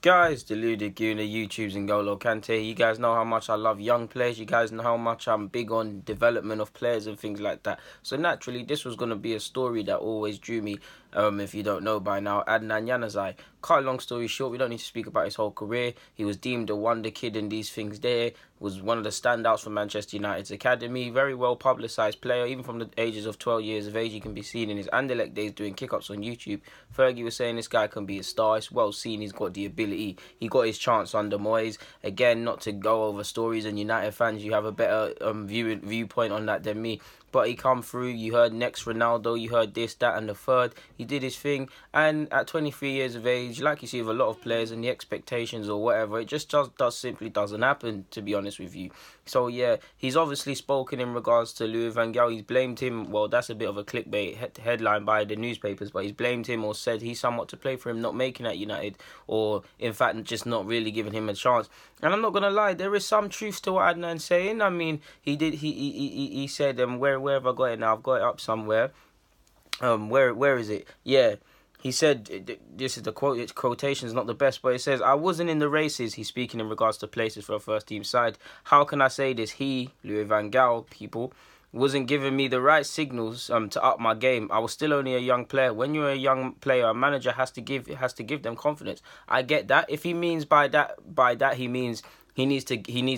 Guys, Deluded Guna, YouTube's and Golo Kante. You guys know how much I love young players. You guys know how much I'm big on development of players and things like that. So naturally, this was going to be a story that always drew me. If you don't know by now, Adnan Januzaj. Cut a long story short, we don't need to speak about his whole career. He was deemed a wonder kid and these things there. Was one of the standouts for Manchester United's academy. Very well publicised player, even from the ages of 12 years of age. He can be seen in his Anderlecht days doing kick-ups on YouTube. Fergie was saying this guy can be a star. It's well seen. He's got the ability. He got his chance under Moyes. Again, not to go over stories, and United fans, you have a better viewpoint on that than me. But he come through. You heard next Ronaldo. You heard this, that, and the third. He did his thing. And at 23 years of age, like you see with a lot of players and the expectations or whatever, it just simply doesn't happen, to be honest with you. So, yeah, he's obviously spoken in regards to Louis van Gaal. He's blamed him. Well, that's a bit of a clickbait headline by the newspapers, but he's blamed him or said he's somewhat to play for him not making it at United, or, in fact, just not really giving him a chance. And I'm not going to lie, there is some truth to what Adnan's saying. I mean, he said, where have I got it now? I've got it up somewhere. Where is it? Yeah. He said, this is the quote, its quotation is not the best, but it says, I wasn't in the races. He's speaking in regards to places for a first team side. How can I say this? He, Louis van Gaal, people, wasn't giving me the right signals to up my game. I was still only a young player. When you're a young player, a manager has to give them confidence. I get that. If he means by that he means he needs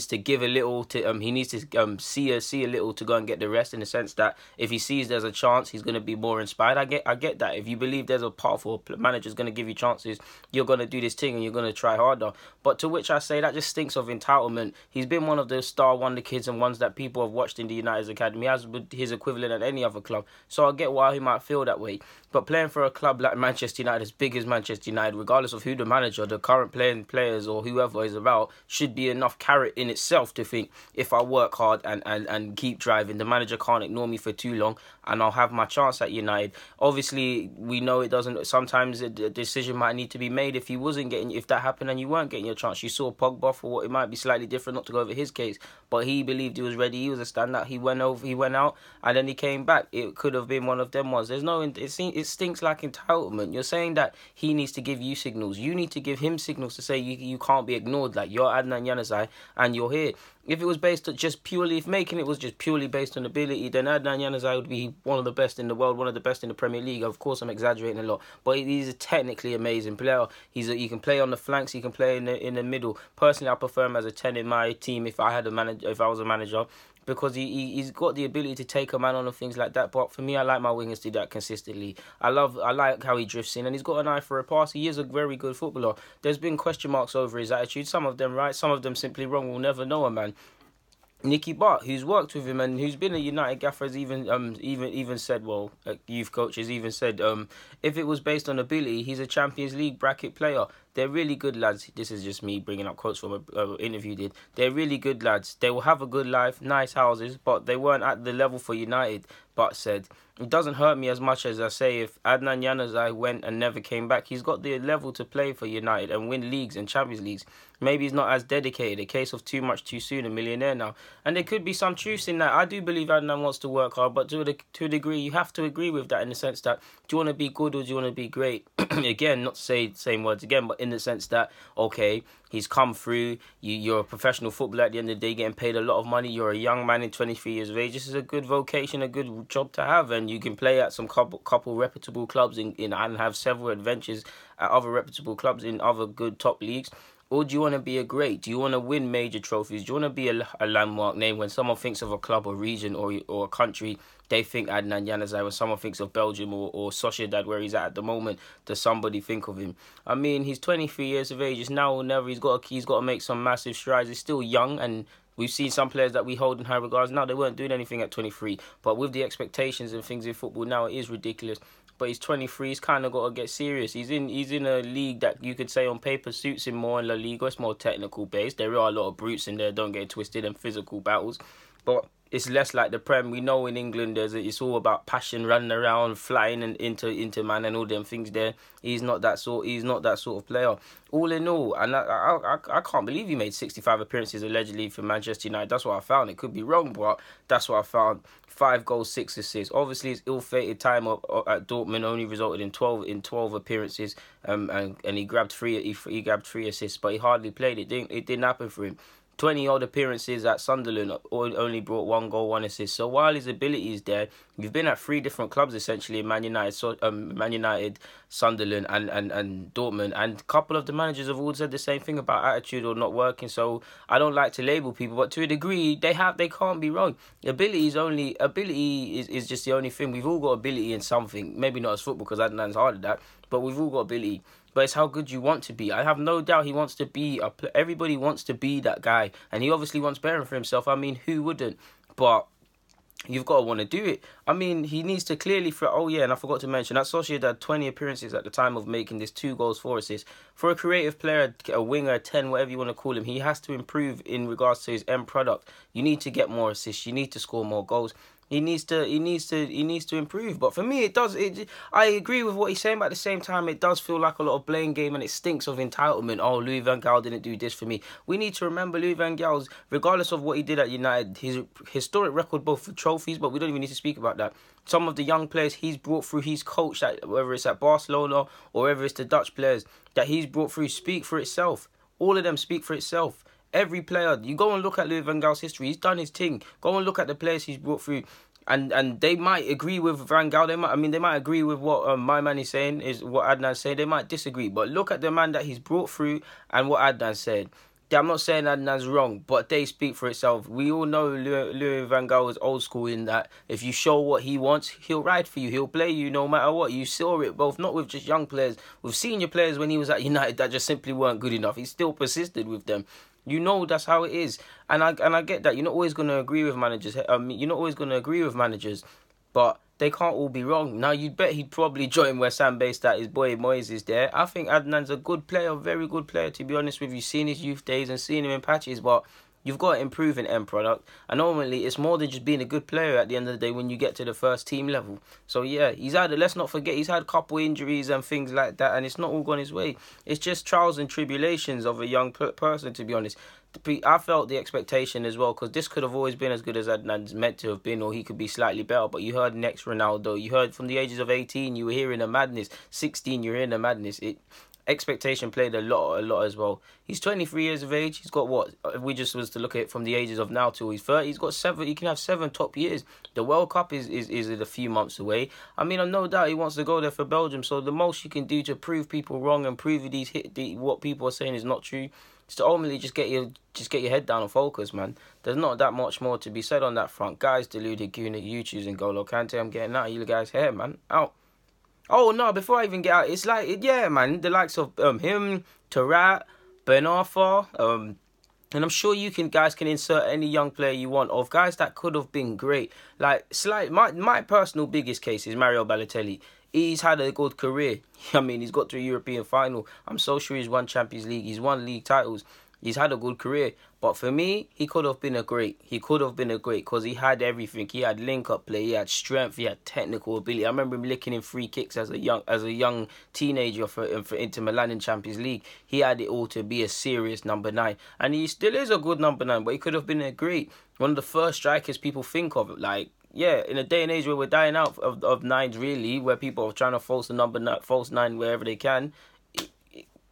to give a little to he needs to see a little to go and get the rest, in the sense that if he sees there's a chance, he's going to be more inspired. I get that. If you believe there's a path for a manager's going to give you chances, you're going to do this thing and you're going to try harder. But to which I say that just stinks of entitlement. He's been one of the star wonder kids and ones that people have watched in the United's academy, as his equivalent at any other club. So I get why he might feel that way. But playing for a club like Manchester United, as big as Manchester United, regardless of who the manager, the current players or whoever is about, should be enough carrot in itself to think, if I work hard and keep driving, the manager can't ignore me for too long and I'll have my chance at United. Obviously, we know it doesn't. Sometimes a decision might need to be made if that happened and you weren't getting your chance. You saw Pogba for what it might be slightly different, not to go over his case, but he believed he was ready. He was a standout. He went out, and then he came back. It could have been one of them ones. It stinks like entitlement. You're saying that he needs to give you signals. You need to give him signals to say you can't be ignored. Like, you're Adnan Januzaj and you're here. If it was based on if making it was just purely based on ability, then Adnan Januzaj would be one of the best in the world, one of the best in the Premier League. Of course, I'm exaggerating a lot, but he's a technically amazing player. He can play on the flanks, he can play in the middle. Personally, I prefer him as a 10 in my team if I was a manager, because he's got the ability to take a man on and things like that. But for me, I like my wingers to do that consistently. I like how he drifts in, and he's got an eye for a pass. He is a very good footballer. There's been question marks over his attitude. Some of them right, some of them simply wrong. We'll never know a man. Nicky Butt, who's worked with him and who's been a United gaffer, has even said, youth coach has even said, if it was based on ability, he's a Champions League bracket player. They're really good lads. This is just me bringing up quotes from an interview did. They're really good lads. They will have a good life, nice houses, but they weren't at the level for United. Butt said, it doesn't hurt me as much as I say if Adnan Januzaj went and never came back. He's got the level to play for United and win leagues and Champions Leagues. Maybe he's not as dedicated. A case of too much too soon, a millionaire now. And there could be some truth in that. I do believe Adnan wants to work hard, but to a degree, you have to agree with that, in the sense that, do you want to be good or do you want to be great? Again, not to say the same words again, but in the sense that, okay, he's come through, you're a professional footballer at the end of the day, getting paid a lot of money, you're a young man in 23 years of age. This is a good vocation, a good job to have, and you can play at some couple reputable clubs and have several adventures at other reputable clubs in other good top leagues. Or do you want to be a great? Do you want to win major trophies? Do you want to be a landmark name? When someone thinks of a club or region or a country, they think Adnan Januzaj. When someone thinks of Belgium or Sociedad, where he's at the moment, does somebody think of him? I mean, he's 23 years of age. It's now or never. He's got to make some massive strides. He's still young, and we've seen some players that we hold in high regards now. They weren't doing anything at 23. But with the expectations and things in football now, it is ridiculous. But he's 23. He's kind of got to get serious. He's in a league that you could say on paper suits him more in La Liga. It's more technical based. There are a lot of brutes in there. Don't get it twisted, and physical battles. But it's less like the Prem. We know in England it's all about passion, running around, flying and into man and all them things there. He's not that sort of player. All in all, and I can't believe he made 65 appearances allegedly for Manchester United. That's what I found. It could be wrong, but that's what I found. 5 goals, 6 assists. Obviously, his ill-fated time at Dortmund only resulted in 12 appearances. And he grabbed 3 assists, but he hardly played. It didn't happen for him. 20 odd appearances at Sunderland only brought 1 goal, 1 assist. So while his ability is there, you've been at 3 different clubs essentially: Man United, Sunderland, and Dortmund. And a couple of the managers have all said the same thing about attitude or not working. So I don't like to label people, but to a degree, they can't be wrong. Ability is just the only thing. We've all got ability in something. Maybe not as football, because Adnan's hard at that, but we've all got ability. But it's how good you want to be. I have no doubt he wants to be everybody wants to be that guy, and he obviously wants better for himself. I mean, who wouldn't? But you've got to want to do it. I mean, he needs to clearly... and I forgot to mention, that Sociedad had 20 appearances at the time of making this 2 goals, 4 assists. For a creative player, a winger, 10, whatever you want to call him, he has to improve in regards to his end product. You need to get more assists. You need to score more goals. He needs to improve. But for me, I agree with what he's saying, but at the same time, it does feel like a lot of blame game, and it stinks of entitlement. Oh, Louis van Gaal didn't do this for me. We need to remember Louis van Gaal's, regardless of what he did at United, his historic record both for trophies, but we don't even need to speak about that. Some of the young players he's brought through, he's coached, whether it's at Barcelona or whether it's the Dutch players that he's brought through, speak for itself. All of them speak for itself. Every player, you go and look at Louis van Gaal's history, he's done his thing. Go and look at the players he's brought through. And they might agree with Van Gaal. They might agree with what my man is saying, is what Adnan said. They might disagree. But look at the man that he's brought through and what Adnan said. I'm not saying Adnan's wrong, but they speak for itself. We all know Louis van Gaal is old school in that if you show what he wants, he'll ride for you. He'll play you no matter what. You saw it both, not with just young players, with senior players when he was at United that just simply weren't good enough. He still persisted with them. You know that's how it is, and I get that. You're not always going to agree with managers. But they can't all be wrong. Now, you'd bet he'd probably join West Ham based that his boy Moyes is there. I think Adnan's a good player, very good player, to be honest with you. Seen his youth days and seen him in patches, but you've got to improve in end product. And normally, it's more than just being a good player at the end of the day when you get to the first team level. So, yeah, let's not forget, he's had a couple injuries and things like that, and it's not all gone his way. It's just trials and tribulations of a young person, to be honest. I felt the expectation as well, because this could have always been as good as Adnan's meant to have been, or he could be slightly better. But you heard next Ronaldo. You heard from the ages of 18, you were hearing the madness. 16, you're hearing the madness. Expectation played a lot as well. He's 23 years of age. He's got what? If we just was to look at it from the ages of now till he's 30, he's got 7. He can have 7 top years. The World Cup is a few months away. I mean, I've no doubt he wants to go there for Belgium. So the most you can do to prove people wrong and prove what people are saying is not true, is to ultimately just get your head down and focus, man. There's not that much more to be said on that front. Guys, deluded, Guna, you choosing Golo Kante. I'm getting out of you guys' hair, man. Out. Oh, no, before I even get out, it's like, yeah, man, the likes of him, Tarat, Ben Arfa, and I'm sure guys can insert any young player you want of guys that could have been great. Like, my personal biggest case is Mario Balotelli. He's had a good career. I mean, he's got to a European final. I'm so sure he's won Champions League. He's won league titles. He's had a good career. But for me, he could have been a great. He could have been a great because he had everything. He had link-up play. He had strength. He had technical ability. I remember him licking in free kicks as a young teenager for Inter Milan in Champions League. He had it all to be a serious number 9. And he still is a good number 9, but he could have been a great. One of the first strikers people think of. Like, yeah, in a day and age where we're dying out of nines, really, where people are trying to false 9 wherever they can.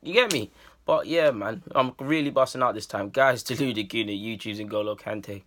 You get me? But yeah, man, I'm really busting out this time. Guys, deluded, Guna, you choosing Golo Kante.